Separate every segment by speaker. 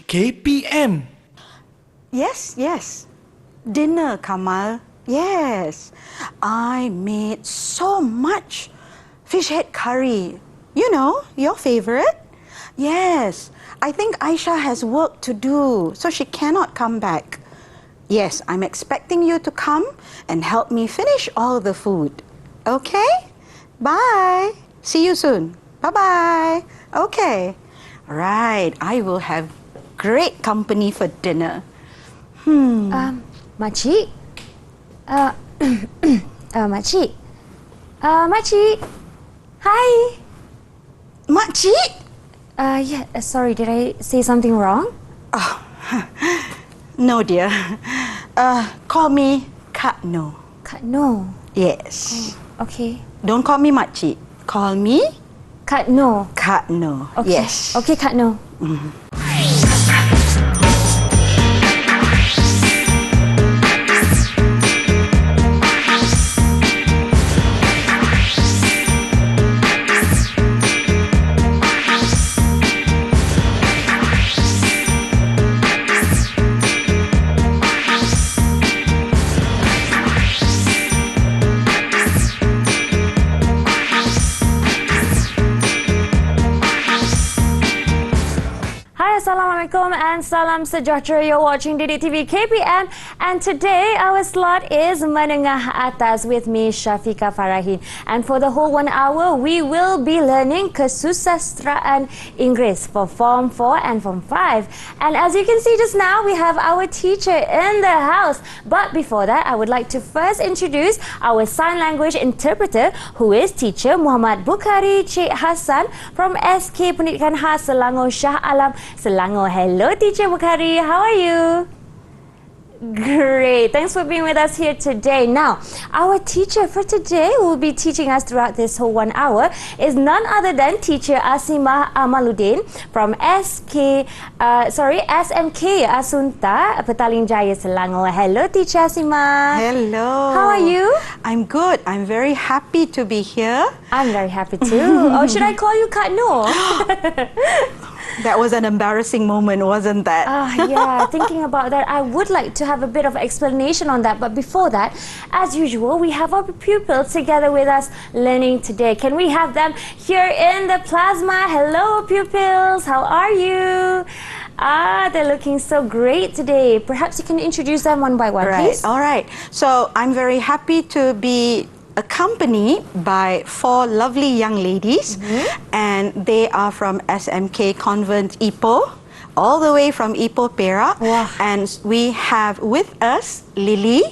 Speaker 1: KPM.
Speaker 2: Yes. Dinner, Kamal. Yes. I made so much fish head curry. You know, your favorite? Yes. I think Aisha has work to do, so she cannot come back. Yes, I'm expecting you to come and help me finish all the food. Okay? Bye. See you soon. Bye-bye. Okay. Right. I will have great company for dinner.
Speaker 3: Makcik? Makcik? Makcik? Hi!
Speaker 2: Makcik?
Speaker 3: Sorry, did I say something wrong?
Speaker 2: Oh, no, dear. Call me Kak No.
Speaker 3: Kak No.
Speaker 2: Yes.
Speaker 3: Okay.
Speaker 2: Don't call me Makcik. Call me
Speaker 3: Kak No.
Speaker 2: Kak No.
Speaker 3: Okay.
Speaker 2: Yes.
Speaker 3: Okay, Kak No. Assalamualaikum and salam sejahtera. You're watching Didik TV KPM, and today our slot is Menengah Atas with me, Syafiqah Farahin. And for the whole 1 hour, we will be learning Kesusasteraan Inggeris for Form 4 and Form 5. And as you can see just now, we have our teacher in the house. But before that, I would like to first introduce our sign language interpreter, who is teacher Muhammad Bukhari Cik Hassan from SK Pendidikan Khas Selangor Shah Alam, Selangor. Hello, Teacher Bukhari. How are you? Great. Thanks for being with us here today. Now, our teacher for today who will be teaching us throughout this whole 1 hour is none other than Teacher Asimah Amaluddin from SMK Asunta, Petaling Jaya, Selangor. Hello, Teacher Asimah.
Speaker 2: Hello.
Speaker 3: How are you?
Speaker 2: I'm good. I'm very happy to be here.
Speaker 3: I'm very happy too. Oh, should I call you Kak No?
Speaker 2: That was an embarrassing moment, wasn't that?
Speaker 3: Yeah, thinking about that, I would like to have a bit of explanation on that. But before that, as usual, we have our pupils together with us learning today. Can we have them here in the plasma? Hello, pupils. How are you? They're looking so great today. Perhaps you can introduce them one by one, please.
Speaker 2: All right. So I'm very happy to be accompanied by 4 lovely young ladies, and they are from SMK Convent Ipoh, all the way from Ipoh, Perak.
Speaker 3: Wow.
Speaker 2: And we have with us Lily,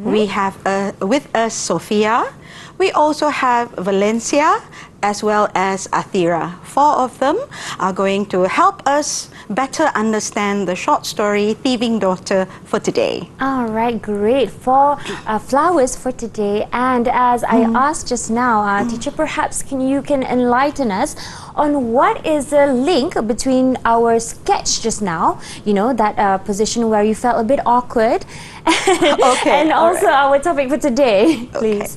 Speaker 2: we have with us Sophia, we also have Valencia, as well as Athira. 4 of them are going to help us better understand the short story Thieving Daughter for today.
Speaker 3: All right, great. 4 flowers for today. And as I asked just now, teacher, perhaps you can enlighten us on what is the link between our sketch just now, you know, that position where you felt a bit awkward, and also our topic for today, please.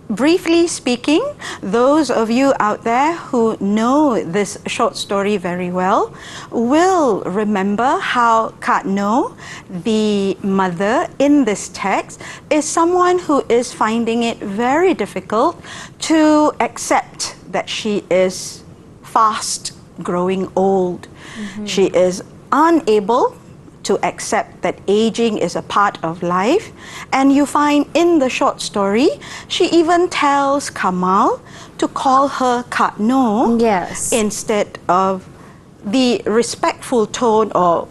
Speaker 2: Briefly speaking, those of you out there who know this short story very well will remember how Kak No, the mother in this text, is someone who is finding it very difficult to accept that she is fast growing old. She is unable to accept that aging is a part of life. And you find in the short story, she even tells Kamal to call her Kak No,
Speaker 3: Yes.
Speaker 2: instead of the respectful tone or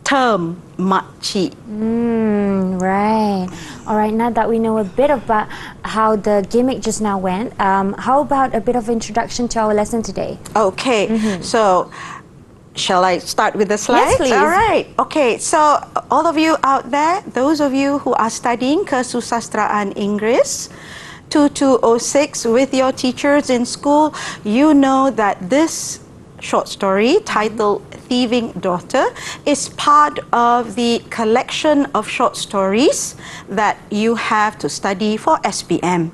Speaker 2: term Makcik.
Speaker 3: Right. All right, now that we know a bit about how the gimmick just now went, how about a bit of introduction to our lesson today?
Speaker 2: Okay, so shall I start with the slides?
Speaker 3: Yes, please.
Speaker 2: All right. Okay, so all of you out there, those of you who are studying Kesusasteraan Inggeris 2206 with your teachers in school, you know that this short story titled Thieving Daughter is part of the collection of short stories that you have to study for SPM.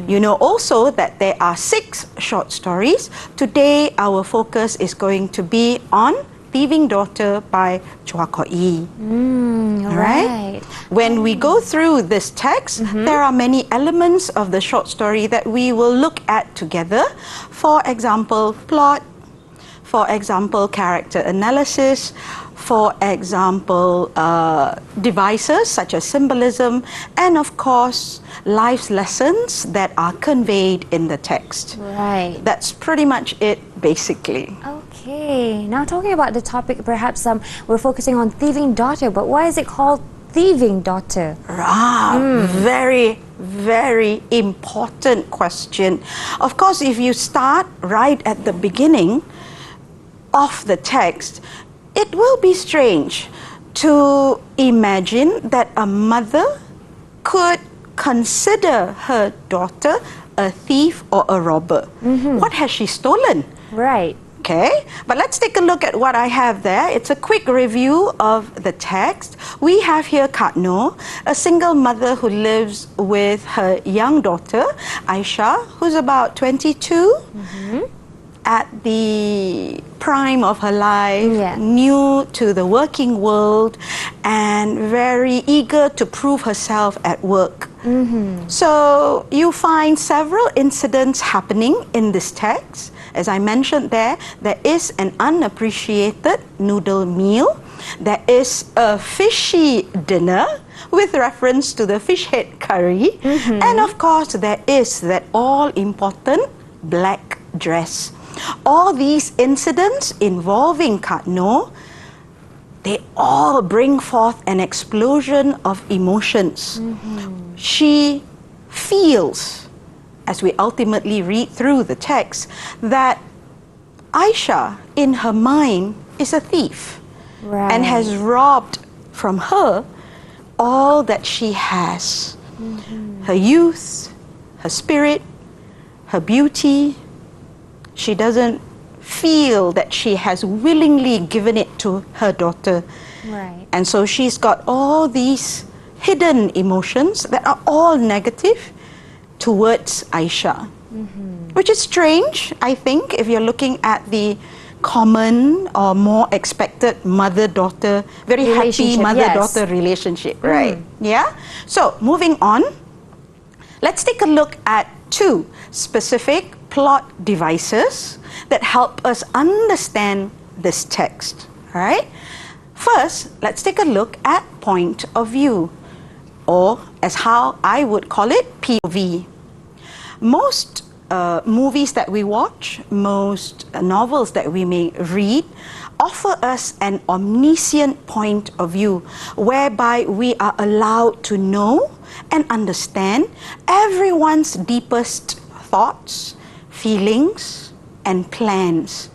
Speaker 2: You know also that there are 6 short stories. Today our focus is going to be on Thieving Daughter by Chua Ko Yi.
Speaker 3: Right.
Speaker 2: When we go through this text, there are many elements of the short story that we will look at together. For example, plot. For example, character analysis. For example, devices such as symbolism. And of course, life's lessons that are conveyed in the text.
Speaker 3: Right.
Speaker 2: That's pretty much it, basically.
Speaker 3: Okay. Now talking about the topic, perhaps we're focusing on Thieving Daughter, but why is it called Thieving Daughter?
Speaker 2: Very, very important question. Of course, if you start right at the beginning of the text, it will be strange to imagine that a mother could consider her daughter a thief or a robber. What has she stolen?
Speaker 3: Right.
Speaker 2: Okay, but let's take a look at what I have there. It's a quick review of the text. We have here Kak Noh, a single mother who lives with her young daughter, Aisha, who's about 22, at the prime of her life, new to the working world, and very eager to prove herself at work. So you find several incidents happening in this text. As I mentioned there is an unappreciated noodle meal. There is a fishy dinner with reference to the fish head curry. And of course, there is that all-important black dress. All these incidents involving Kak Noh, they all bring forth an explosion of emotions. She feels, as we ultimately read through the text, that Aisha, in her mind, is a thief and has robbed from her all that she has. Her youth, her spirit, her beauty. She doesn't feel that she has willingly given it to her daughter. And so she's got all these hidden emotions that are all negative towards Aisha, which is strange, I think, if you're looking at the common or more expected mother-daughter, very happy mother-daughter relationship, right? Yeah? So, moving on, let's take a look at two specific plot devices that help us understand this text, all right? First, let's take a look at point of view, or as how I would call it, POV. Most movies that we watch, most novels that we may read, offer us an omniscient point of view whereby we are allowed to know and understand everyone's deepest thoughts, feelings, and plans.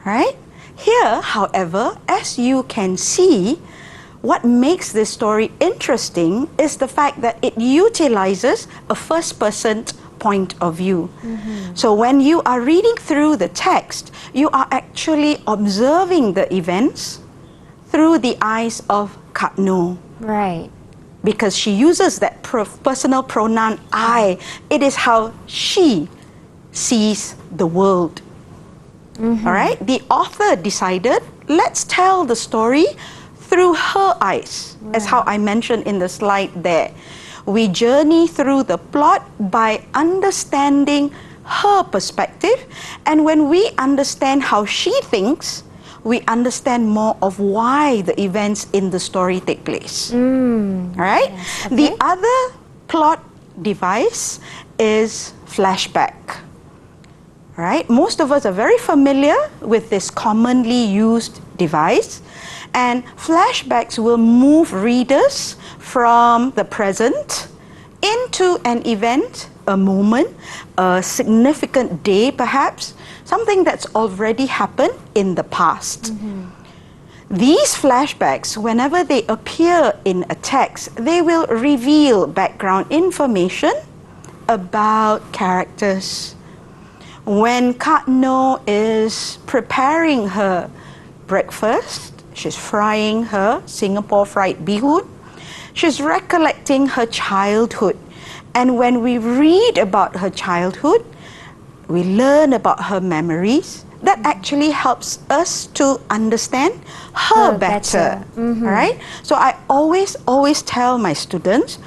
Speaker 2: Right? Here, however, as you can see, what makes this story interesting is the fact that it utilizes a first-person point of view. So when you are reading through the text, you are actually observing the events through the eyes of Kak Noh.
Speaker 3: Right.
Speaker 2: Because she uses that personal pronoun I. It is how she sees the world. All right? The author decided, let's tell the story through her eyes, as how I mentioned in the slide there. We journey through the plot by understanding her perspective, and when we understand how she thinks, we understand more of why the events in the story take place. Right?
Speaker 3: Yes, okay.
Speaker 2: The other plot device is flashback. Right? Most of us are very familiar with this commonly used device, and flashbacks will move readers from the present into an event, a moment, a significant day perhaps, something that's already happened in the past. These flashbacks, whenever they appear in a text, they will reveal background information about characters. When Kak Noh is preparing her breakfast, she's frying her Singapore fried bee hoon, she's recollecting her childhood. And when we read about her childhood, we learn about her memories that actually helps us to understand her better. All right? So I always tell my students,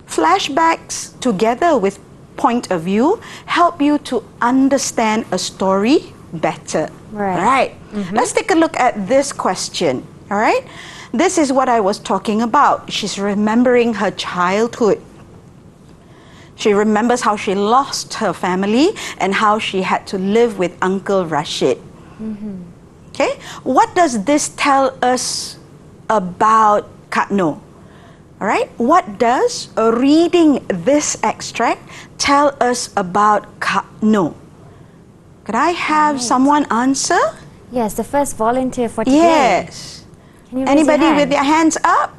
Speaker 2: flashbacks together with point of view help you to understand a story better.
Speaker 3: Right.
Speaker 2: All right? Let's take a look at this question. All right? This is what I was talking about. She's remembering her childhood. She remembers how she lost her family and how she had to live with Uncle Rashid. Okay? What does this tell us about Kak Noh? All right? What does reading this extract tell us about Kak Noh? Could I have someone answer?
Speaker 3: Yes, the first volunteer for today.
Speaker 2: Yes.
Speaker 3: Can you raise
Speaker 2: Anybody
Speaker 3: your hand?
Speaker 2: with their hands up?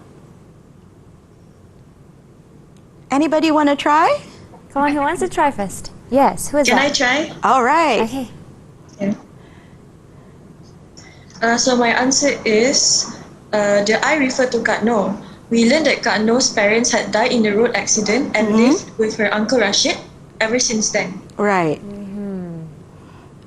Speaker 2: Anybody want to try?
Speaker 3: Come on, who wants to try first? Yes, who is
Speaker 1: Can I
Speaker 3: that?
Speaker 1: try?
Speaker 2: All right.
Speaker 3: Okay.
Speaker 1: Yeah. So my answer is, the I refer to Kak Noh. We learned that Kak Noh's parents had died in the road accident and lived with her Uncle Rashid ever since then.
Speaker 2: Right.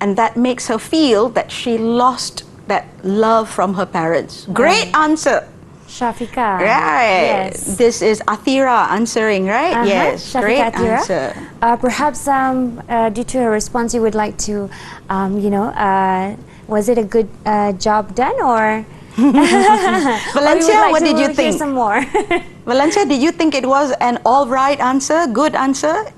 Speaker 2: And that makes her feel that she lost that love from her parents. Great answer.
Speaker 3: Shafika.
Speaker 2: Right.
Speaker 3: Yes.
Speaker 2: This is Athira answering, right? Yes.
Speaker 3: Shafika
Speaker 2: Great
Speaker 3: Athira.
Speaker 2: answer.
Speaker 3: Perhaps due to her response, you would like to, was it a good job done or?
Speaker 2: Valencia, what did you
Speaker 3: Hear
Speaker 2: think?
Speaker 3: some more.
Speaker 2: Valencia, did you think it was an all right answer? Good answer?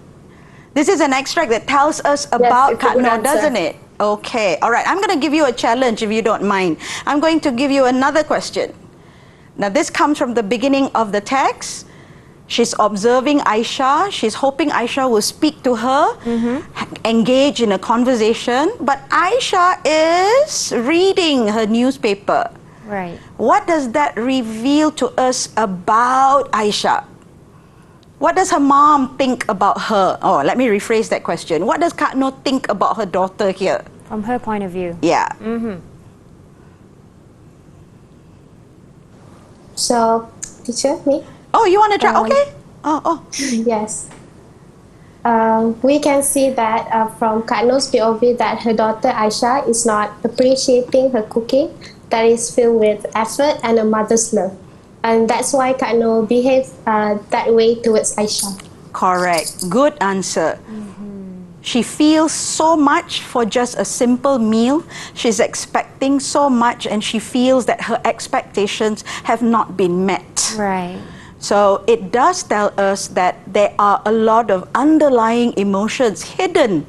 Speaker 2: This is an extract that tells us about
Speaker 4: it's a
Speaker 2: Kak
Speaker 4: good
Speaker 2: Noh,
Speaker 4: answer.
Speaker 2: doesn't it? Okay. All right. I'm going to give you a challenge if you don't mind. I'm going to give you another question. Now, this comes from the beginning of the text. She's observing Aisha. She's hoping Aisha will speak to her, engage in a conversation. But Aisha is reading her newspaper.
Speaker 3: Right.
Speaker 2: What does that reveal to us about Aisha? What does her mom think about her? Oh, let me rephrase that question. What does Kak Noh think about her daughter here?
Speaker 3: From her point of view.
Speaker 2: Yeah.
Speaker 4: So, teacher, me?
Speaker 2: Oh, you want to try? Okay. Oh.
Speaker 4: Yes. We can see that from Kak Noh's POV that her daughter Aisha is not appreciating her cooking that is filled with effort and a mother's love. And that's why Kak Noh behaves that way towards Aisha.
Speaker 2: Correct. Good answer. She feels so much for just a simple meal. She's expecting so much and she feels that her expectations have not been met.
Speaker 3: Right.
Speaker 2: So it does tell us that there are a lot of underlying emotions hidden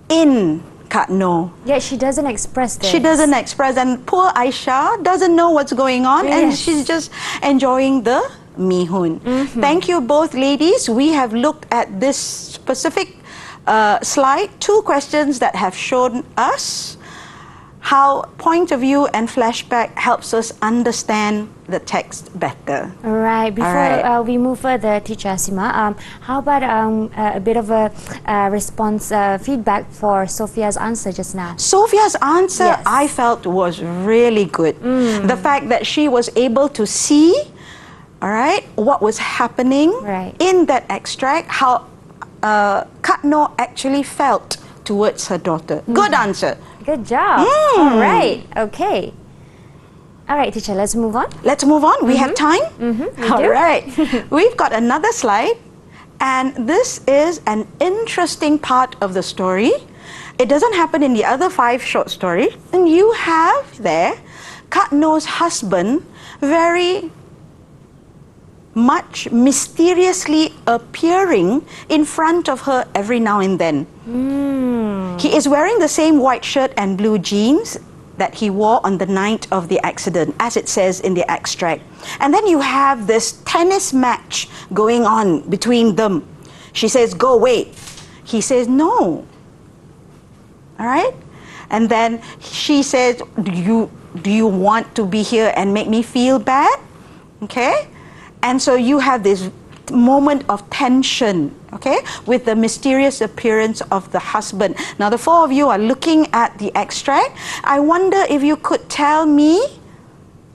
Speaker 2: in Kak Noh.
Speaker 3: Yet she doesn't express this.
Speaker 2: She doesn't express, and poor Aisha doesn't know what's going on, and
Speaker 3: Yes.
Speaker 2: she's just enjoying the mihun. Thank you both ladies. We have looked at this specific slide, 2 questions that have shown us how point of view and flashback helps us understand the text better.
Speaker 3: All right. Before
Speaker 2: right.
Speaker 3: we move further, Teacher Asimah, how about a bit of a response feedback for Sophia's answer just now?
Speaker 2: Sophia's answer,
Speaker 3: Yes.
Speaker 2: I felt, was really good. The fact that she was able to see, all right, what was happening
Speaker 3: Right.
Speaker 2: in that extract, how Kak Noh actually felt towards her daughter. Good answer.
Speaker 3: Good job. All right. Okay. All right, teacher, let's move on.
Speaker 2: Let's move on. We have time? All
Speaker 3: do.
Speaker 2: right. We've got another slide, and this is an interesting part of the story. It doesn't happen in the other 5 short stories. And you have there Kak Noh's husband very much mysteriously appearing in front of her every now and then. He is wearing the same white shirt and blue jeans that he wore on the night of the accident, as it says in the extract. And then you have this tennis match going on between them. She says, "Go away." He says, "No." All right? And then she says, do you want to be here and make me feel bad? Okay? And so you have this moment of tension, okay, with the mysterious appearance of the husband. Now, the 4 of you are looking at the extract. I wonder if you could tell me,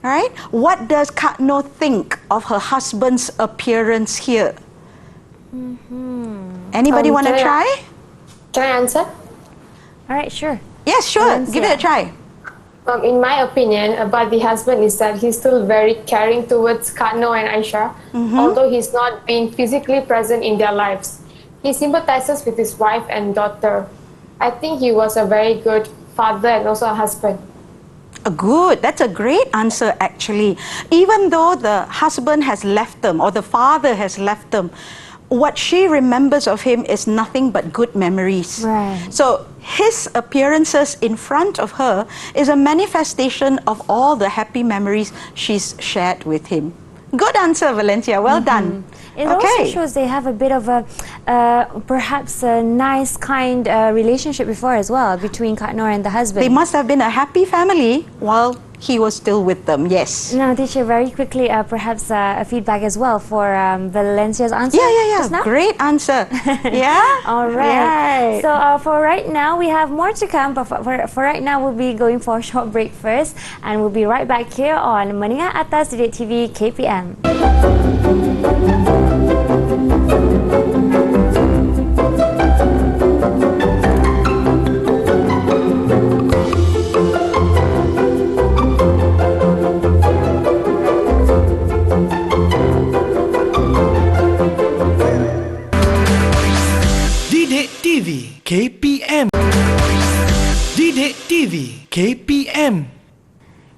Speaker 2: all right, what does Kak Noh think of her husband's appearance here? Anybody want to
Speaker 4: can I-
Speaker 2: try?
Speaker 4: Can I answer?
Speaker 3: All right, sure.
Speaker 2: Yes, sure. Give it a try.
Speaker 5: In my opinion about the husband is that he's still very caring towards Katno and Aisha, although he's not being physically present in their lives. He sympathizes with his wife and daughter. I think he was a very good father and also a husband.
Speaker 2: Good. That's a great answer, actually. Even though the husband has left them or the father has left them, what she remembers of him is nothing but good memories.
Speaker 3: Right.
Speaker 2: So his appearances in front of her is a manifestation of all the happy memories she's shared with him. Good answer, Valencia. Well done.
Speaker 3: It also shows they have a bit of a, perhaps a nice, kind relationship before as well, between Katno and the husband.
Speaker 2: They must have been a happy family while he was still with them, yes.
Speaker 3: Now, teacher, very quickly, perhaps a feedback as well for Valencia's answer.
Speaker 2: Yeah. Great answer. Yeah?
Speaker 3: All right. So for right now, we have more to come, but for right now, we'll be going for a short break first, and we'll be right back here on Menengah Atas Didik TV KPM.
Speaker 6: TV KPM. Didik TV KPM.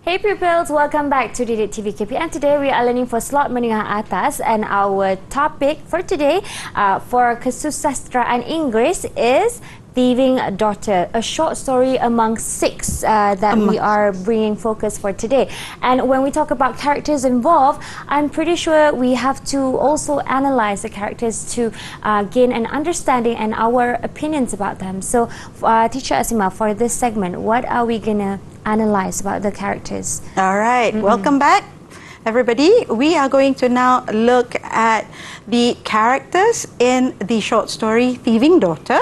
Speaker 3: Hey pupils, welcome back to Didik TV KPM. Today we are learning for slot Menengah Atas, and our topic for today for Kesusasteraan Inggeris is Thieving Daughter, a short story among 6 that we are bringing focus for today. And when we talk about characters involved, I'm pretty sure we have to also analyze the characters to gain an understanding and our opinions about them. So, Teacher Asimah, for this segment, what are we going to analyze about the characters?
Speaker 2: All right, welcome back. Everybody, we are going to now look at the characters in the short story Thieving Daughter.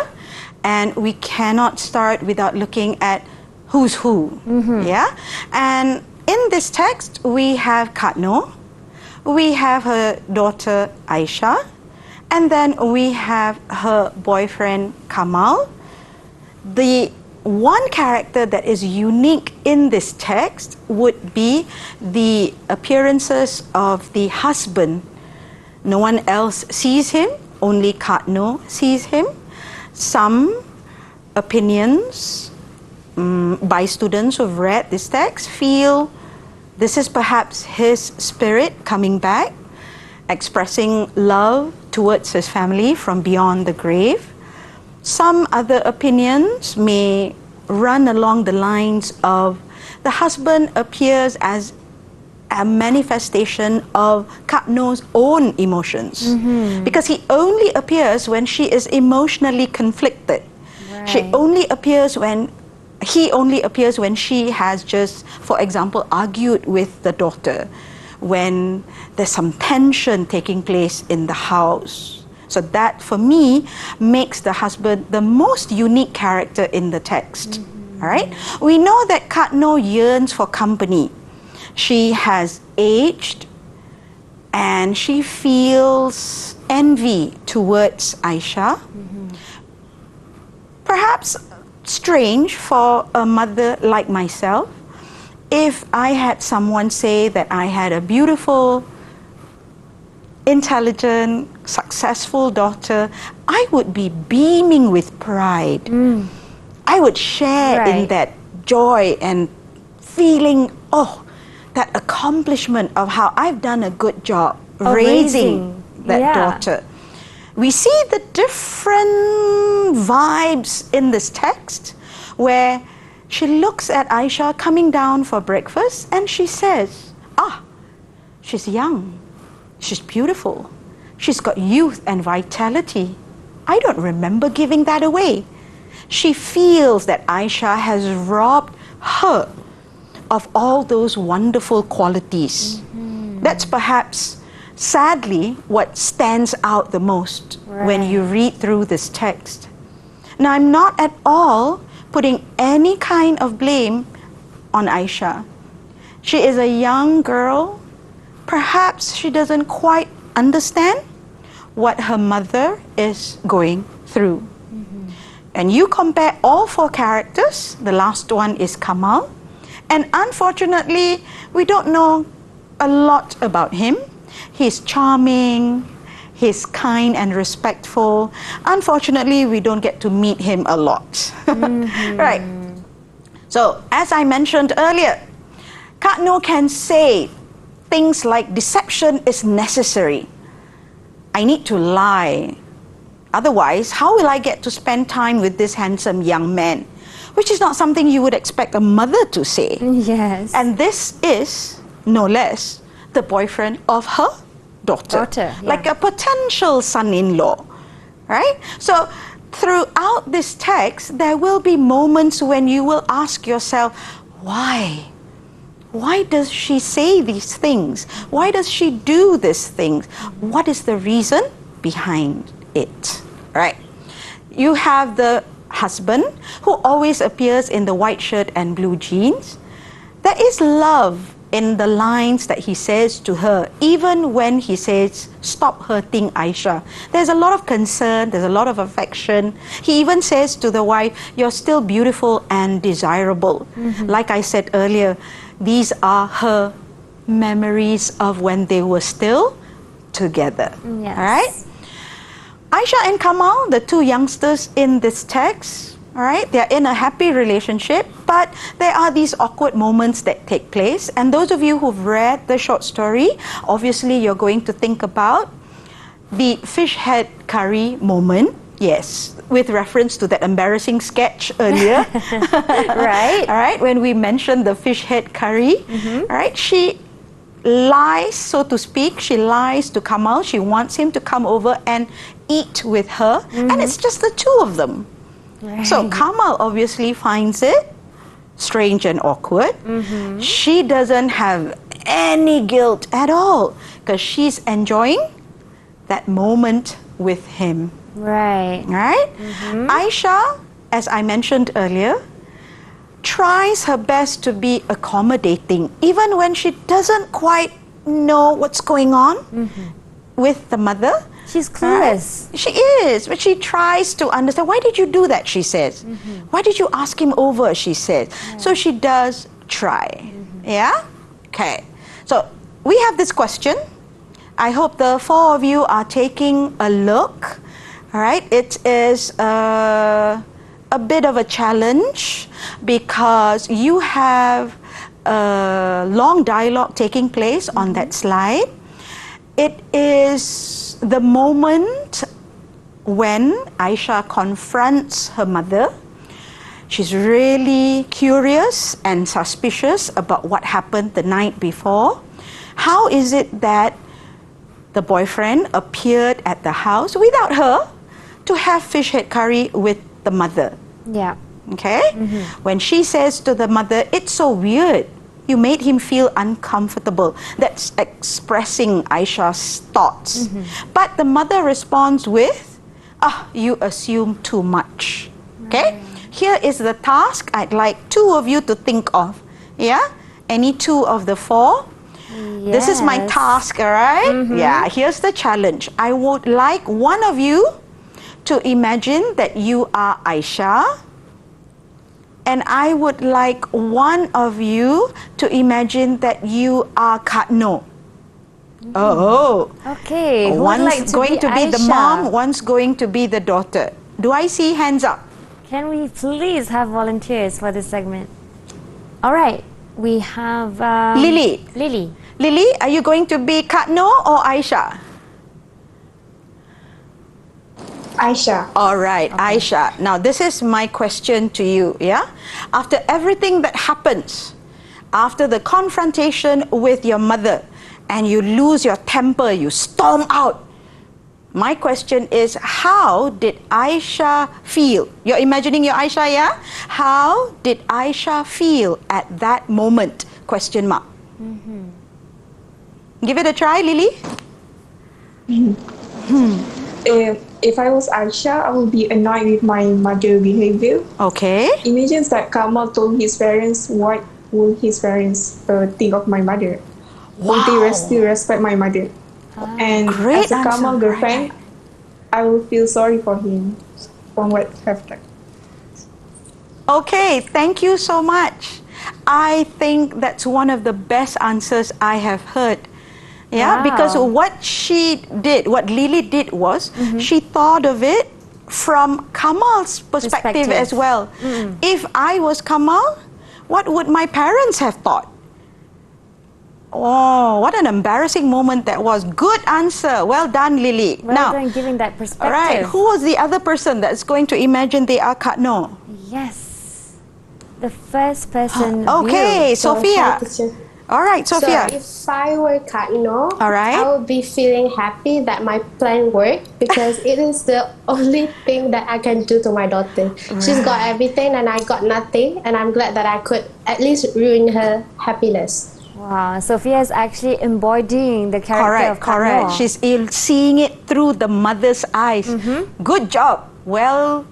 Speaker 2: And we cannot start without looking at who's who. Yeah? And in this text, we have Katno, we have her daughter Aisha, and then we have her boyfriend Kamal. The one character that is unique in this text would be the appearances of the husband. No one else sees him, only Katno sees him. Some opinions by students who've read this text feel this is perhaps his spirit coming back, expressing love towards his family from beyond the grave. Some other opinions may run along the lines of the husband appears as a manifestation of Katno's own emotions, because he only appears when she is emotionally conflicted.
Speaker 3: Right.
Speaker 2: He only appears when she has just, for example, argued with the daughter, when there's some tension taking place in the house. So that, for me, makes the husband the most unique character in the text. All right? We know that Katno yearns for company. She has aged and she feels envy towards Aisha. Perhaps strange for a mother like myself. If I had someone say that I had a beautiful, intelligent, successful daughter, I would be beaming with pride. I would share in that joy and feeling, that accomplishment of how I've done a good job raising that daughter. We see the different vibes in this text where she looks at Aisha coming down for breakfast and she says, she's young, she's beautiful, she's got youth and vitality. I don't remember giving that away. She feels that Aisha has robbed her of all those wonderful qualities. That's perhaps, sadly, what stands out the most when you read through this text. Now, I'm not at all putting any kind of blame on Aisha. She is a young girl. Perhaps she doesn't quite understand what her mother is going through. And you compare all 4 characters. The last one is Kamal. And unfortunately, we don't know a lot about him. He's charming, he's kind and respectful. Unfortunately, we don't get to meet him a lot. Right. So, as I mentioned earlier, Kak Noh can say things like deception is necessary. I need to lie. Otherwise, how will I get to spend time with this handsome young man? Which is not something you would expect a mother to say.
Speaker 3: Yes.
Speaker 2: And this is, no less, the boyfriend of her daughter. Like a potential son-in-law, right? So, throughout this text, there will be moments when you will ask yourself, why? Why does she say these things? Why does she do these things? What is the reason behind it, right? You have the husband who always appears in the white shirt and blue jeans. There is love in the lines that he says to her, even when he says, stop hurting Aisha. There's a lot of concern, there's a lot of affection. He even says to the wife, you're still beautiful and desirable. Like I said earlier, these are her memories of when they were still together.
Speaker 3: Yes.
Speaker 2: All right? Aisha and Kamal, the 2 youngsters in this text, all right, they're in a happy relationship, but there are these awkward moments that take place. And those of you who've read the short story, obviously you're going to think about the fish head curry moment. Yes, with reference to that embarrassing sketch earlier.
Speaker 3: Right.
Speaker 2: All right, when we mentioned the fish head curry, all right, she lies, so to speak. She lies to Kamal. She wants him to come over and eat with her, and it's just the 2 of them.
Speaker 3: Right.
Speaker 2: So Kamal obviously finds it strange and awkward. She doesn't have any guilt at all because she's enjoying that moment with him.
Speaker 3: Right.
Speaker 2: Right? Aisha, as I mentioned earlier, tries her best to be accommodating, even when she doesn't quite know what's going on with the mother.
Speaker 3: She's clueless.
Speaker 2: She is, but she tries to understand. Why did you do that, she says. Why did you ask him over, she says. So she does try. Yeah? Okay. So we have this question. I hope the 4 of you are taking a look. All right? It is a bit of a challenge because you have a long dialogue taking place on that slide. It is the moment when Aisha confronts her mother. She's really curious and suspicious about what happened the night before. How is it that the boyfriend appeared at the house without her to have fish head curry with the mother?
Speaker 3: Yeah.
Speaker 2: Okay? When she says to the mother, it's so weird. You made him feel uncomfortable. That's expressing Aisha's thoughts. But the mother responds with, you assume too much. Okay? Here is the task I'd like 2 of you to think of. Yeah? Any 2 of the 4? This is my task, all right? Yeah, here's the challenge. I would like one of you to imagine that you are Aisha, and I would like one of you to imagine that you are Kak Noh. Oh.
Speaker 3: Okay. Who would
Speaker 2: One's
Speaker 3: like to
Speaker 2: going
Speaker 3: be
Speaker 2: to be the
Speaker 3: Aisha?
Speaker 2: mom, one's going to be the daughter. Do I see hands up?
Speaker 3: Can we please have volunteers for this segment? All right. We have
Speaker 2: Lily. Lily, are you going to be Kak Noh or Aisha?
Speaker 4: Aisha.
Speaker 2: All right, Aisha. Now, this is my question to you, yeah? After everything that happens, after the confrontation with your mother, and you lose your temper, you storm out, my question is, how did Aisha feel? You're imagining your Aisha, yeah? How did Aisha feel at that moment? Question mark. Give it a try, Lily.
Speaker 1: If I was Aisha, I would be annoyed with my mother's behavior.
Speaker 2: Okay.
Speaker 1: Imagine that Kamal told his parents, what would his parents think of my mother? Would they still respect my mother? And
Speaker 2: Great
Speaker 1: as a
Speaker 2: answer.
Speaker 1: Kamal girlfriend, I will feel sorry for him from what happened.
Speaker 2: Okay, thank you so much. I think that's one of the best answers I have heard. Yeah,
Speaker 3: Wow.
Speaker 2: because what she did, what Lily did was, she thought of it from Kamal's perspective as well. If I was Kamal, what would my parents have thought? Oh, what an embarrassing moment that was. Good answer. Well done, Lily.
Speaker 3: Well done, giving that perspective.
Speaker 2: All right, who was the other person that's going to imagine they are Kak No?
Speaker 3: Yes. The first person
Speaker 2: Okay,
Speaker 3: view.
Speaker 2: Sophia.
Speaker 4: Hi, teacher.
Speaker 2: All right, Sophia.
Speaker 4: So if I were Katno,
Speaker 2: All right.
Speaker 4: I would be feeling happy that my plan worked because it is the only thing that I can do to my daughter. She's got everything and I got nothing, and I'm glad that I could at least ruin her happiness.
Speaker 3: Wow, Sophia is actually embodying the character
Speaker 2: Correct,
Speaker 3: of Kak
Speaker 2: correct.
Speaker 3: No.
Speaker 2: She's seeing it through the mother's eyes. Good job. Well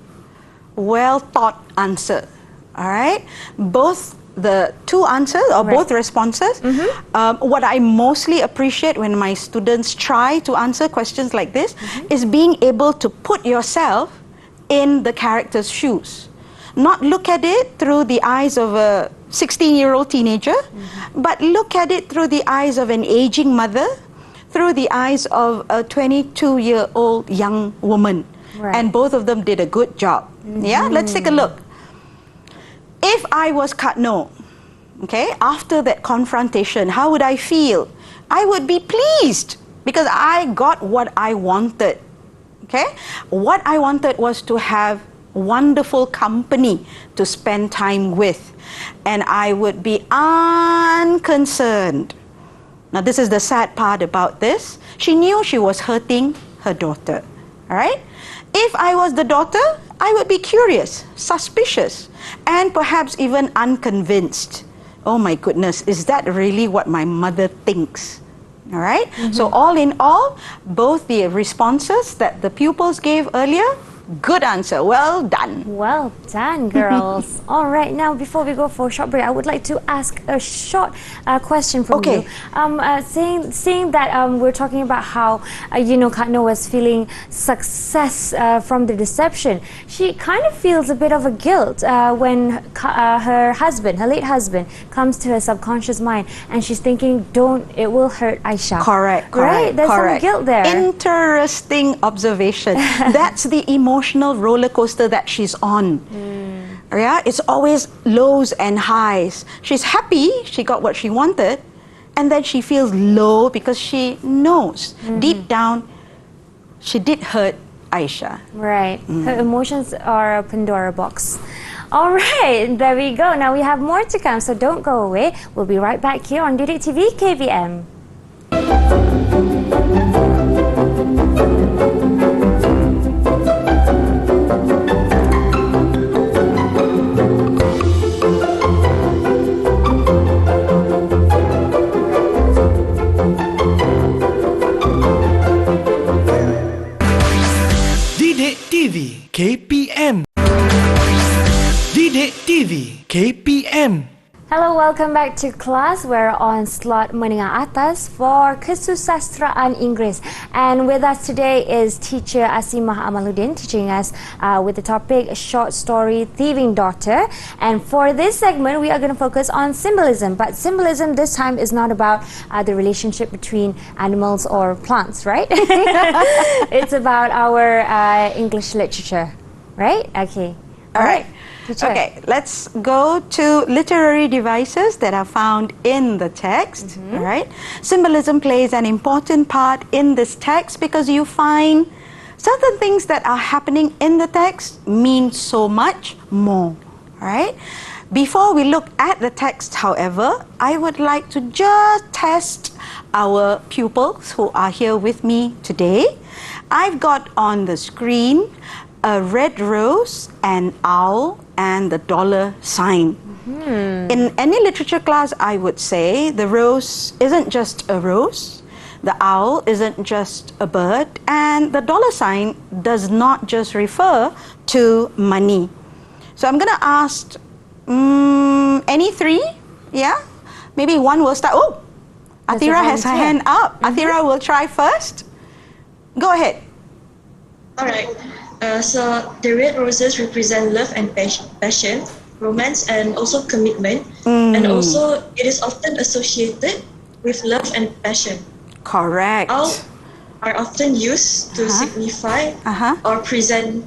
Speaker 2: thought answer. All right. Both the two answers or both responses. What I mostly appreciate when my students try to answer questions like this is being able to put yourself in the character's shoes. Not look at it through the eyes of a 16-year-old teenager, but look at it through the eyes of an aging mother, through the eyes of a 22-year-old young woman.
Speaker 3: Right.
Speaker 2: And both of them did a good job. Yeah, let's take a look. If I was Kak No, okay, after that confrontation, how would I feel? I would be pleased because I got what I wanted. Okay, what I wanted was to have wonderful company to spend time with, and I would be unconcerned. Now, this is the sad part about this. She knew she was hurting her daughter. All right? If I was the daughter, I would be curious, suspicious, and perhaps even unconvinced. Oh my goodness, is that really what my mother thinks? All right? So all in all, both the responses that the pupils gave earlier, good answer. Well done.
Speaker 3: Well done, girls. All right, now before we go for a short break, I would like to ask a short question from you. Seeing that we're talking about how Kak No was feeling success from the deception, she kind of feels a bit of a guilt when her husband, her late husband, comes to her subconscious mind, and she's thinking, it will hurt Aisha.
Speaker 2: Correct.
Speaker 3: Right? There's some guilt there.
Speaker 2: Interesting observation. That's the emotional roller coaster that she's on. Yeah, it's always lows and highs. She's happy she got what she wanted, and then she feels low because she knows deep down she did hurt Aisha.
Speaker 3: Right. Her emotions are a Pandora box. All right, there we go. Now we have more to come, so don't go away. We'll be right back here on Didik TV KPM.
Speaker 6: Didik TV KPM. Didik TV KPM.
Speaker 3: Hello, welcome back to class. We're on slot Menengah Atas for Kesusasteraan Inggeris. And with us today is teacher Asimah Amaluddin, teaching us with the topic short story Thieving Daughter. And for this segment, we are going to focus on symbolism. But symbolism this time is not about the relationship between animals or plants, right? It's about our English literature, right? Okay.
Speaker 2: All right.
Speaker 3: Teacher.
Speaker 2: Okay, let's go to literary devices that are found in the text. All right. Symbolism plays an important part in this text because you find certain things that are happening in the text mean so much more. All right. Before we look at the text, however, I would like to just test our pupils who are here with me today. I've got on the screen a red rose, an owl, and the dollar sign. In any literature class, I would say the rose isn't just a rose, the owl isn't just a bird, and the dollar sign does not just refer to money. So I'm going to ask any three, yeah? Maybe one will start. Oh, Athira has her hand up. Athira will try first. Go ahead.
Speaker 1: Alright, so the red roses represent love and passion, romance and also commitment. And also, it is often associated with love and passion.
Speaker 2: Correct.
Speaker 1: Owls are often used to signify or present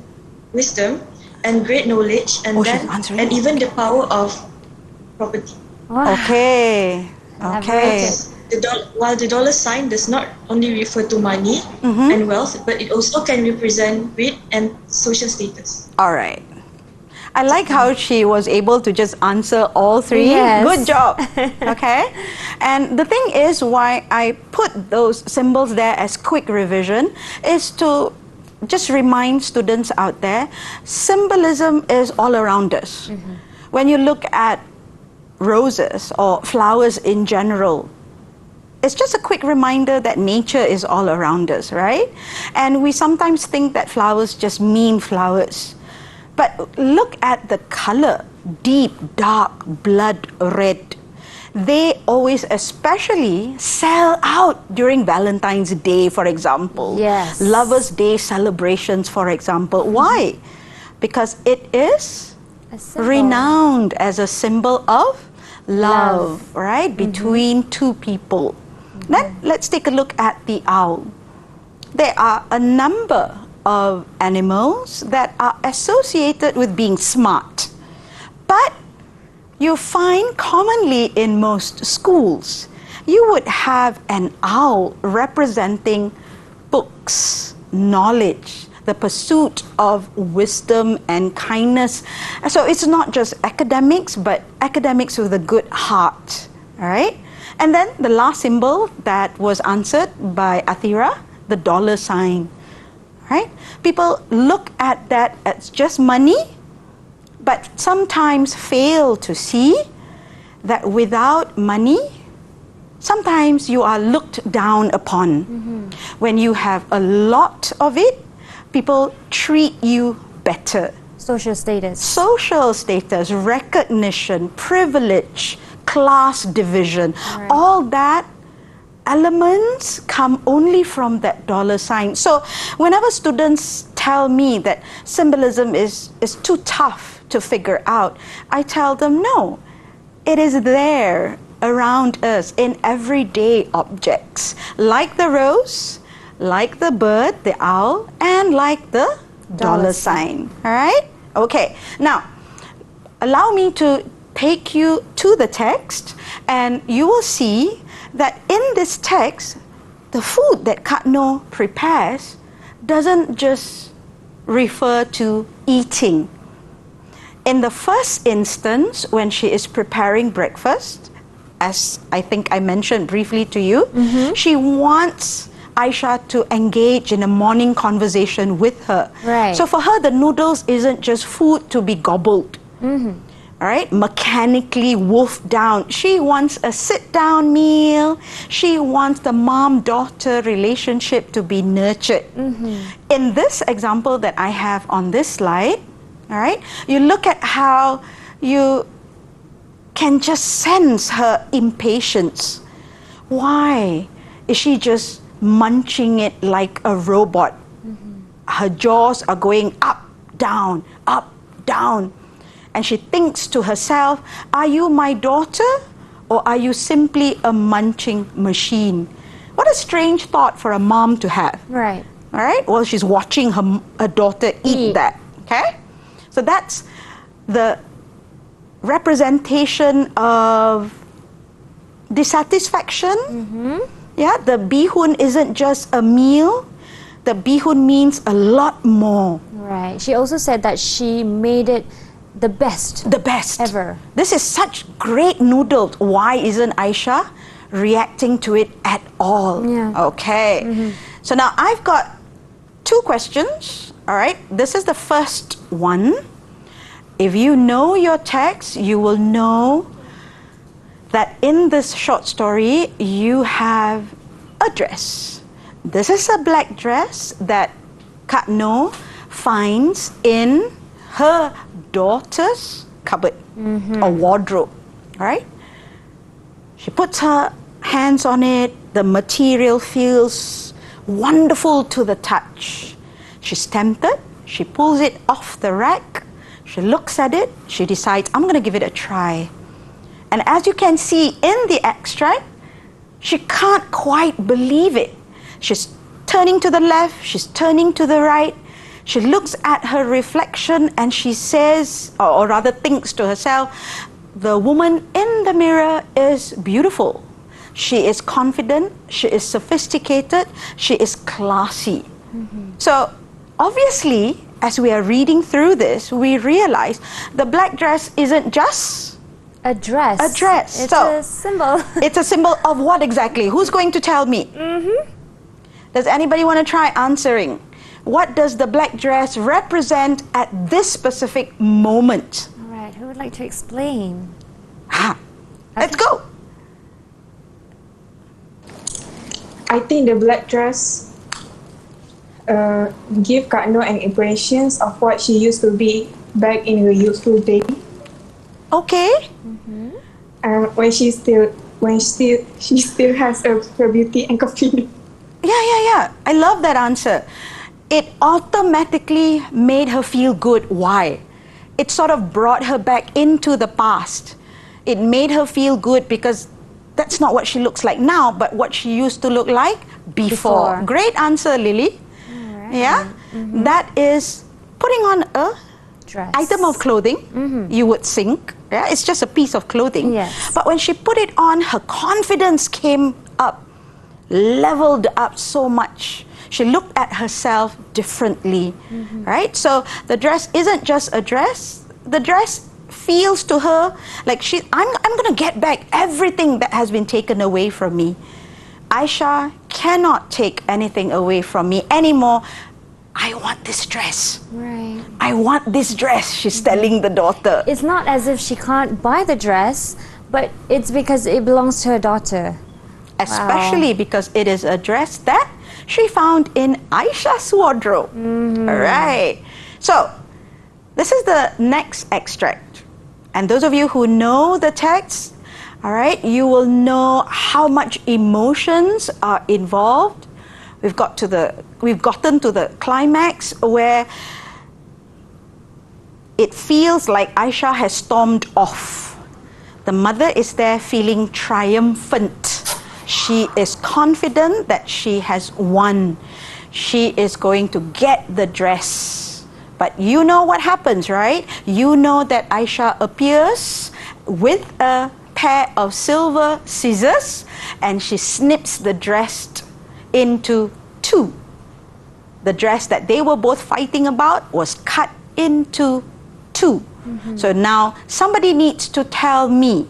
Speaker 1: wisdom and great knowledge, and
Speaker 2: she's answering.
Speaker 1: and even the power of property.
Speaker 3: Wow.
Speaker 2: Okay. Okay.
Speaker 1: While the dollar sign does not only refer to money and wealth, but it also can represent greed and social status.
Speaker 2: All right. I like how she was able to just answer all three.
Speaker 3: Yes.
Speaker 2: Good job. Okay. And the thing is, why I put those symbols there as quick revision is to just remind students out there, symbolism is all around us. When you look at roses or flowers in general, it's just a quick reminder that nature is all around us, right? And we sometimes think that flowers just mean flowers. But look at the color, deep, dark, blood red. They always especially sell out during Valentine's Day, for example.
Speaker 3: Yes.
Speaker 2: Lovers' Day celebrations, for example. Why? Because it is renowned as a symbol of love. Right? Between two people. Then let's take a look at the owl. There are a number of animals that are associated with being smart. But you find commonly in most schools, you would have an owl representing books, knowledge, the pursuit of wisdom and kindness. So it's not just academics, but academics with a good heart. All right? And then the last symbol that was answered by Athira, the dollar sign. Right? People look at that as just money, but sometimes fail to see that without money, sometimes you are looked down upon. When you have a lot of it, people treat you better.
Speaker 3: Social status.
Speaker 2: Social status, recognition, privilege, class division, all that elements come only from that dollar sign. So whenever students tell me that symbolism is too tough to figure out, I tell them no, it is there around us in everyday objects, like the rose, like the bird, the owl, and like the dollar sign. All right? Okay. Now, allow me to take you to the text, and you will see that in this text, the food that Kak Noh prepares doesn't just refer to eating. In the first instance, when she is preparing breakfast, as I think I mentioned briefly to you, she wants Aisha to engage in a morning conversation with her.
Speaker 3: Right.
Speaker 2: So for her, the noodles isn't just food to be gobbled. All right, mechanically wolfed down. She wants a sit-down meal. She wants the mom-daughter relationship to be nurtured. In this example that I have on this slide, all right, you look at how you can just sense her impatience. Why is she just munching it like a robot? Her jaws are going up, down, up, down. And she thinks to herself, are you my daughter or are you simply a munching machine? What a strange thought for a mom to have.
Speaker 3: Right.
Speaker 2: All right? Well, she's watching her daughter eat that. Okay? So that's the representation of dissatisfaction. Yeah, the bihun isn't just a meal. The bihun means a lot more.
Speaker 3: Right. She also said that she made it the best ever.
Speaker 2: This is such great noodles. Why isn't Aisha reacting to it at all?
Speaker 3: Yeah.
Speaker 2: Okay. So now I've got two questions. All right. This is the first one. If you know your text, you will know that in this short story, you have a dress. This is a black dress that Kak Noh finds in her daughter's cupboard or wardrobe, right? She puts her hands on it. The material feels wonderful to the touch. She's tempted. She pulls it off the rack. She looks at it, she decides, I'm going to give it a try. And as you can see in the extract, she can't quite believe it. She's turning to the left, she's turning to the right. She looks at her reflection and she says, or rather thinks to herself, the woman in the mirror is beautiful. She is confident, she is sophisticated, she is classy. So obviously, as we are reading through this, we realize the black dress isn't just
Speaker 3: A dress.
Speaker 2: a dress.
Speaker 3: It's
Speaker 2: So,
Speaker 3: a symbol.
Speaker 2: it's a symbol of what exactly? Who's going to tell me? Does anybody want to try answering? What does the black dress represent at this specific moment?
Speaker 3: All right, who would like to explain?
Speaker 2: Let's go.
Speaker 7: I think the black dress give Kak Noh an impression of what she used to be back in her youthful days.
Speaker 2: Okay.
Speaker 7: When she still has her beauty and confidence.
Speaker 2: Yeah. I love that answer. It automatically made her feel good. Why? It sort of brought her back into the past. It made her feel good because that's not what she looks like now, but what she used to look like before. Great answer, Lily. Yeah? That is putting on a
Speaker 3: Dress.
Speaker 2: item of clothing, you would think. Yeah? It's just a piece of clothing.
Speaker 3: Yes.
Speaker 2: But when she put it on, her confidence came up, leveled up so much. She looked at herself differently, right? So the dress isn't just a dress. The dress feels to her like I'm going to get back everything that has been taken away from me. Aisha cannot take anything away from me anymore. I want this dress.
Speaker 3: Right.
Speaker 2: I want this dress, she's telling the daughter.
Speaker 3: It's not as if she can't buy the dress, but it's because it belongs to her daughter.
Speaker 2: Especially because it is a dress that she found in Aisha's wardrobe. All right. So, this is the next extract. And those of you who know the text, all right, you will know how much emotions are involved. We've gotten to the climax where it feels like Aisha has stormed off. The mother is there feeling triumphant. She is confident that she has won. She is going to get the dress. But you know what happens, right? You know that Aisha appears with a pair of silver scissors and she snips the dress into two. The dress that they were both fighting about was cut into two. So now somebody needs to tell me,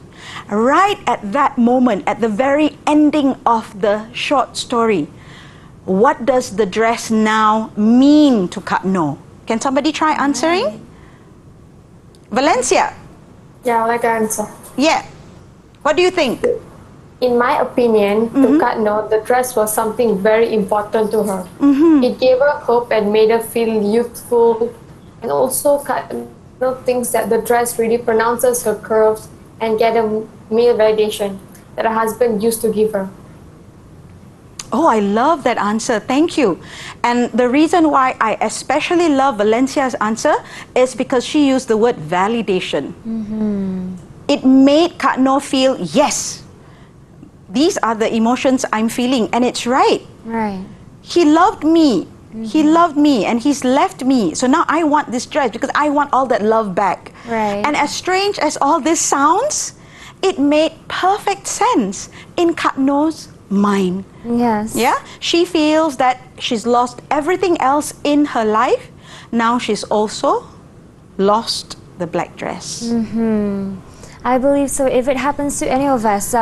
Speaker 2: right at that moment, at the very ending of the short story, what does the dress now mean to Kak Noh? Can somebody try answering? Valencia?
Speaker 5: Yeah, I like to answer.
Speaker 2: Yeah. What do you think?
Speaker 5: In my opinion, to Kak Noh, the dress was something very important to her. It gave her hope and made her feel youthful. And also, Kak Noh thinks that the dress really pronounces her curves and get a male validation that her husband used to give her.
Speaker 2: Oh, I love that answer. Thank you. And the reason why I especially love Valencia's answer is because she used the word validation. It made Kak Noh feel, yes, these are the emotions I'm feeling, and it's right.
Speaker 3: Right.
Speaker 2: He loved me. He loved me and he's left me. So now I want this dress because I want all that love back.
Speaker 3: Right.
Speaker 2: And as strange as all this sounds, it made perfect sense in Kak Noh's mind.
Speaker 3: Yes.
Speaker 2: Yeah? She feels that she's lost everything else in her life. Now she's also lost the black dress.
Speaker 3: I believe so. If it happens to any of us,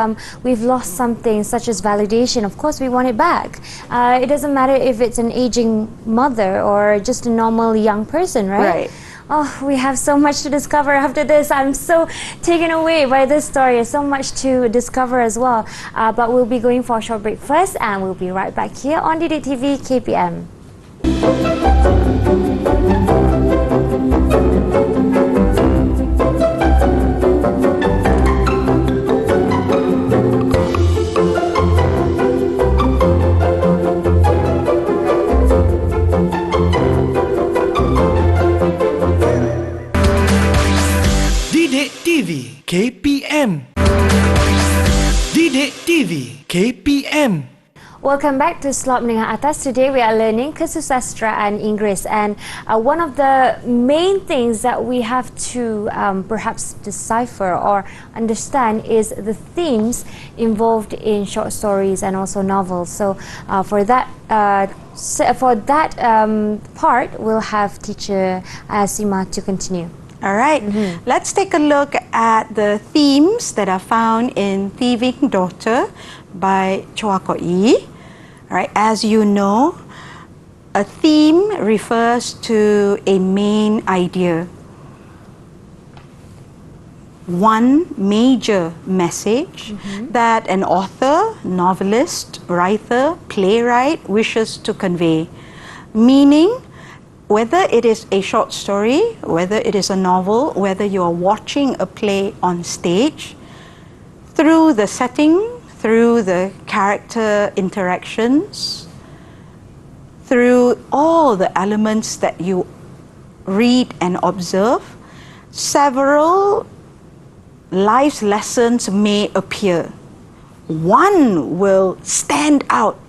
Speaker 3: we've lost something such as validation. Of course, we want it back. It doesn't matter if it's an aging mother or just a normal young person, right?
Speaker 2: Right.
Speaker 3: Oh, we have so much to discover after this. I'm so taken away by this story. So much to discover as well. But we'll be going for a short break first, and we'll be right back here on Didik TV KPM.
Speaker 6: KPM. Didik TV KPM.
Speaker 3: Welcome back to Slot Menengah Atas. Today we are learning Kesusasteraan Inggeris, and one of the main things that we have to perhaps decipher or understand is the themes involved in short stories and also novels. So for that part, we'll have teacher Asimah to continue.
Speaker 2: All right, let's take a look at the themes that are found in Thieving Daughter by Chua Ko Yi. All right, as you know, a theme refers to a main idea. One major message that an author, novelist, writer, playwright wishes to convey. Meaning, whether it is a short story, whether it is a novel, whether you are watching a play on stage, through the setting, through the character interactions, through all the elements that you read and observe, several life's lessons may appear. One will stand out,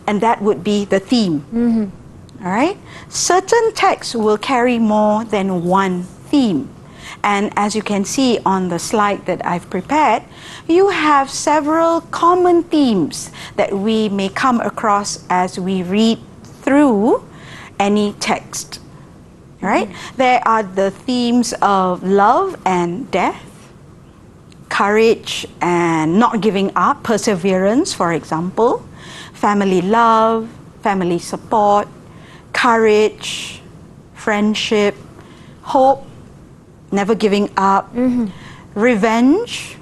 Speaker 2: and that would be the theme. All right? Certain texts will carry more than one theme. And as you can see on the slide that I've prepared, you have several common themes that we may come across as we read through any text. Right? There are the themes of love and death, courage and not giving up, perseverance, for example, family love, family support, courage, friendship, hope, never giving up, revenge,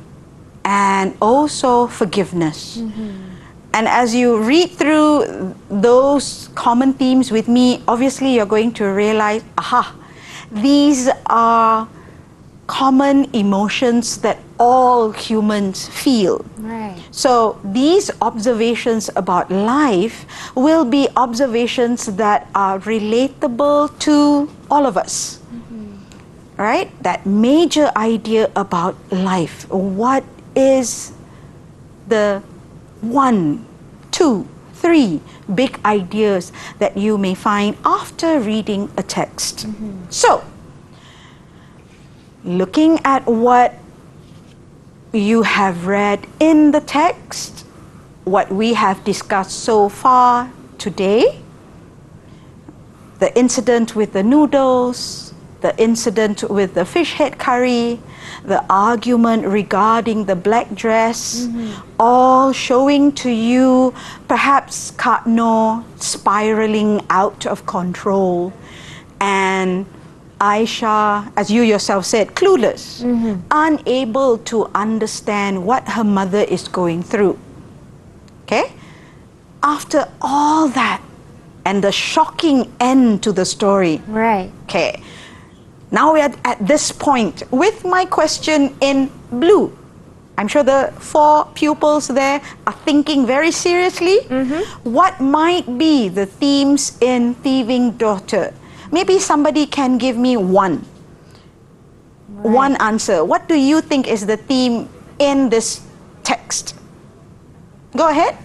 Speaker 2: and also forgiveness. And as you read through those common themes with me, obviously you're going to realize, aha, these are common emotions that all humans feel.
Speaker 3: Right.
Speaker 2: So these observations about life will be observations that are relatable to all of us. Right? That major idea about life. What is the 1, 2, 3 big ideas that you may find after reading a text? So, looking at what you have read in the text, what we have discussed so far today, the incident with the noodles, the incident with the fish head curry, the argument regarding the black dress, all showing to you perhaps Kak Noh spiraling out of control, and Aisha, as you yourself said, clueless, unable to understand what her mother is going through. Okay? After all that, and the shocking end to the story.
Speaker 3: Right.
Speaker 2: Okay. Now we are at this point with my question in blue. I'm sure the 4 pupils there are thinking very seriously. What might be the themes in Thieving Daughter? Maybe somebody can give me one answer. What do you think is the theme in this text? Go ahead.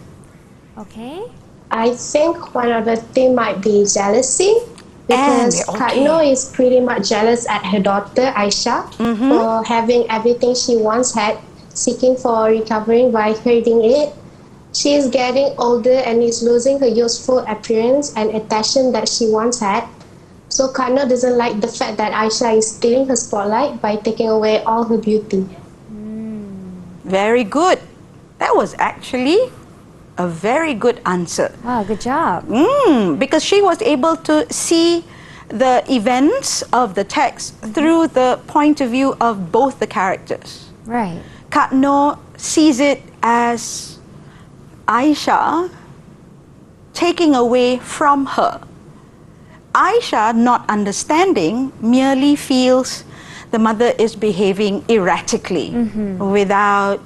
Speaker 3: Okay.
Speaker 4: I think one of the theme might be jealousy. Because Kak Noh is pretty much jealous at her daughter Aisha for having everything she once had, seeking for recovering by hurting it. She is getting older and is losing her youthful appearance and attention that she once had. So Kak Noh doesn't like the fact that Aisha is stealing her spotlight by taking away all her beauty.
Speaker 2: Very good. That was actually a very good answer.
Speaker 3: Wow, good job.
Speaker 2: Because she was able to see the events of the text through the point of view of both the characters.
Speaker 3: Right.
Speaker 2: Kak Noh sees it as Aisha taking away from her. Aisha, not understanding, merely feels the mother is behaving erratically, without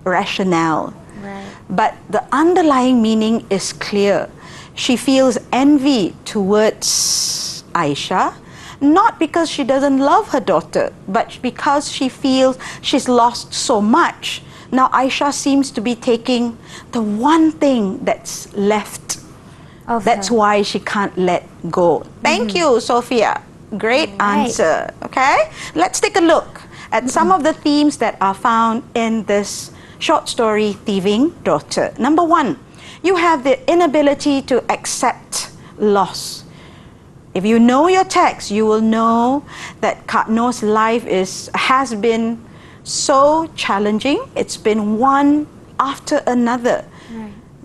Speaker 2: rationale.
Speaker 3: Right.
Speaker 2: But the underlying meaning is clear. She feels envy towards Aisha not because she doesn't love her daughter, but because she feels she's lost so much. Now Aisha seems to be taking the one thing that's left. That's why she can't let go. Thank you, Sophia. Great answer. Okay, let's take a look at some of the themes that are found in this short story, Thieving Daughter. Number one, you have the inability to accept loss. If you know your text, you will know that Kak Noor's life has been so challenging. It's been one after another.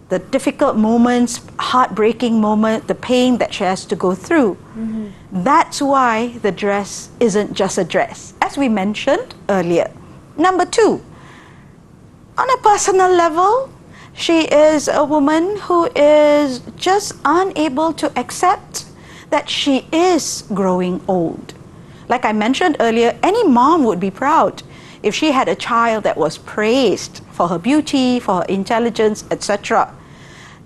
Speaker 2: The difficult moments, heartbreaking moment, the pain that she has to go through. That's why the dress isn't just a dress, as we mentioned earlier. Number two, on a personal level, she is a woman who is just unable to accept that she is growing old. Like I mentioned earlier, any mom would be proud if she had a child that was praised for her beauty, for her intelligence, etc.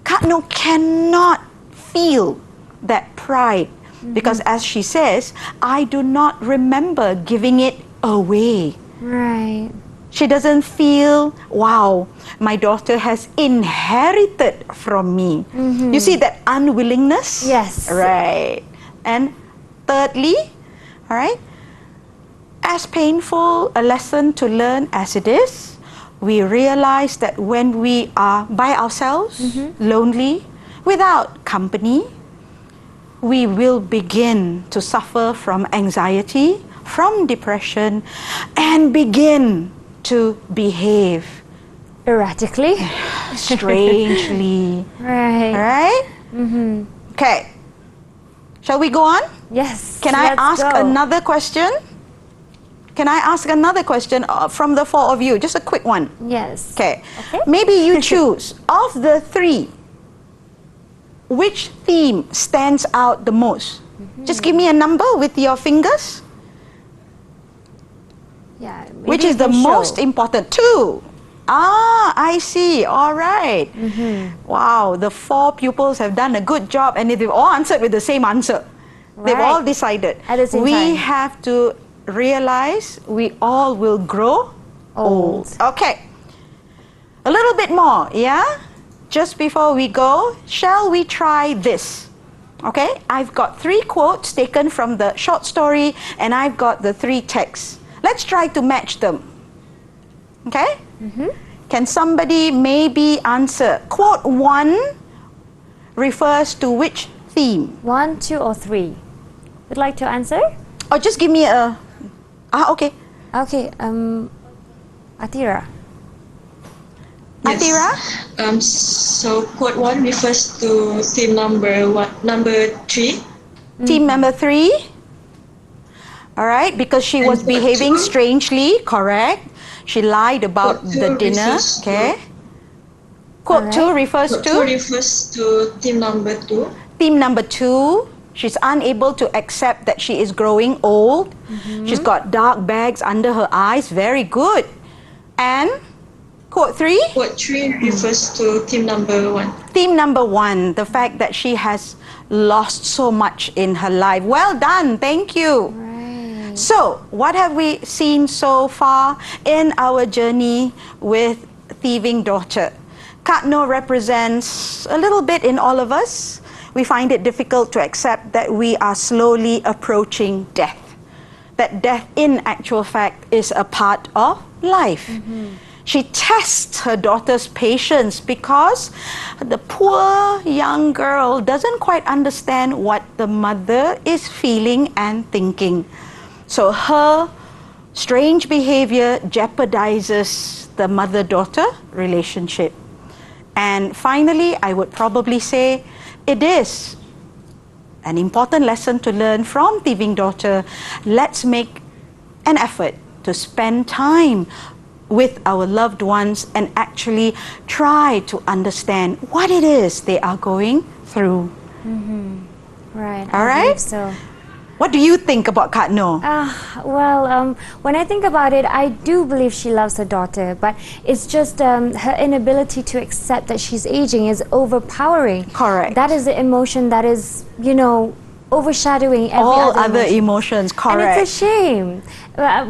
Speaker 2: Kak Noor cannot feel that pride because, as she says, I do not remember giving it away.
Speaker 3: Right.
Speaker 2: She doesn't feel, wow, my daughter has inherited from me. You see that unwillingness?
Speaker 3: Yes.
Speaker 2: Right. And thirdly, all right, as painful a lesson to learn as it is, we realize that when we are by ourselves, lonely, without company, we will begin to suffer from anxiety, from depression, and begin to behave
Speaker 3: erratically,
Speaker 2: strangely.
Speaker 3: Right.
Speaker 2: Right? Okay. Shall we go on?
Speaker 3: Yes.
Speaker 2: Can I
Speaker 3: let's
Speaker 2: ask
Speaker 3: go.
Speaker 2: another question? Can I ask another question from the four of you? Just a quick one.
Speaker 3: Yes.
Speaker 2: Okay. Maybe you choose, of the three, which theme stands out the most? Just give me a number with your fingers.
Speaker 3: Yeah.
Speaker 2: Which is the most important? 2. Ah, I see. All right. Wow, the 4 pupils have done a good job and they've all answered with the same answer. They've all decided.
Speaker 3: At the same
Speaker 2: we
Speaker 3: time.
Speaker 2: have to realize we all will grow old. Okay. A little bit more, yeah? Just before we go, shall we try this? Okay, I've got 3 quotes taken from the short story and I've got the 3 texts. Let's try to match them. Okay? Can somebody maybe answer? Quote 1 refers to which theme?
Speaker 3: 1, 2, or 3? Would like to answer?
Speaker 2: Or just give me a... okay.
Speaker 3: Okay. Atira.
Speaker 2: Atira?
Speaker 1: So quote 1 refers to theme number 3.
Speaker 2: Team number 3. All right, because she was behaving strangely, correct? She lied about the dinner, okay? Quote 2 refers
Speaker 1: Quote 2 refers to theme number 2.
Speaker 2: Theme number 2, she's unable to accept that she is growing old. She's got dark bags under her eyes, very good. And quote 3?
Speaker 1: Quote 3 refers to theme number 1.
Speaker 2: Theme number 1, the fact that she has lost so much in her life. Well done, thank you. So, what have we seen so far in our journey with Thieving Daughter? Kak Noor represents a little bit in all of us. We find it difficult to accept that we are slowly approaching death. That death, in actual fact, is a part of life. She tests her daughter's patience because the poor young girl doesn't quite understand what the mother is feeling and thinking. So her strange behavior jeopardizes the mother-daughter relationship. And finally, I would probably say it is an important lesson to learn from Thieving Daughter. Let's make an effort to spend time with our loved ones and actually try to understand what it is they are going through.
Speaker 3: Right.
Speaker 2: All
Speaker 3: I
Speaker 2: right?
Speaker 3: believe so.
Speaker 2: What do you think about Kak Noor?
Speaker 3: Well, when I think about it, I do believe she loves her daughter, but it's just her inability to accept that she's aging is overpowering.
Speaker 2: Correct.
Speaker 3: That is the emotion that is, overshadowing every
Speaker 2: all
Speaker 3: other
Speaker 2: other emotions. Correct.
Speaker 3: And it's a shame.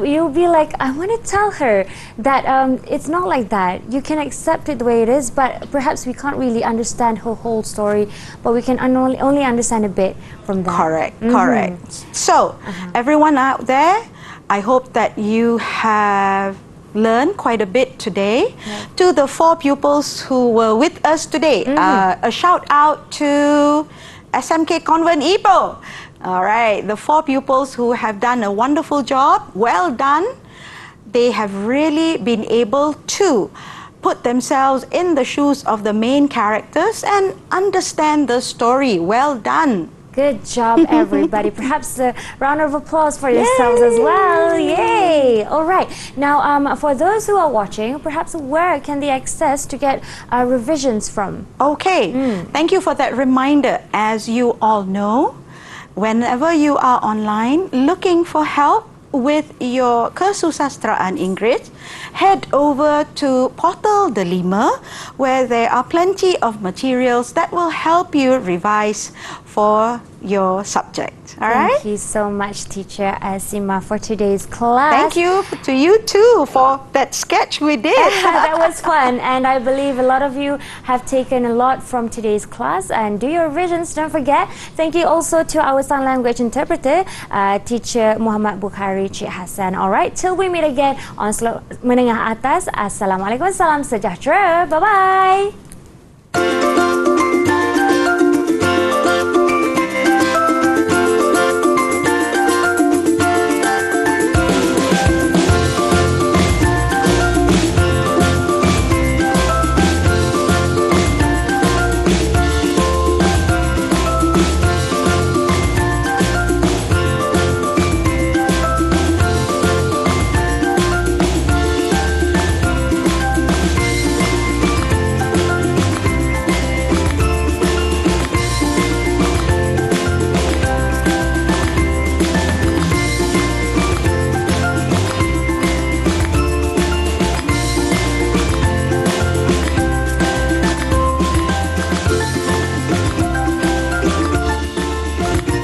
Speaker 3: You'll be like, I want to tell her that it's not like that. You can accept it the way it is, but perhaps we can't really understand her whole story, but we can only understand a bit from that.
Speaker 2: Correct, correct. So, everyone out there, I hope that you have learned quite a bit today. To the 4 pupils who were with us today, a shout out to SMK Convent Ipoh. All right, the 4 pupils who have done a wonderful job, well done. They have really been able to put themselves in the shoes of the main characters and understand the story. Well done.
Speaker 3: Good job, everybody. Perhaps a round of applause for yourselves as well. Yay! All right. Now, for those who are watching, perhaps where can they access to get revisions from?
Speaker 2: Okay. Thank you for that reminder. As you all know, whenever you are online looking for help with your Kesusasteraan Inggeris, head over to Portal Delima, where there are plenty of materials that will help you revise for your subject. All right?
Speaker 3: Thank you so much, Teacher Asimah, for today's class.
Speaker 2: Thank you to you too for that sketch we did.
Speaker 3: That was fun, and I believe a lot of you have taken a lot from today's class. And do your revisions, don't forget. Thank you also to our sign language interpreter, Teacher Muhammad Bukhari Cik Hassan. All right, till we meet again on Menengah Atas. Assalamualaikum, salam sejahtera. Bye-bye.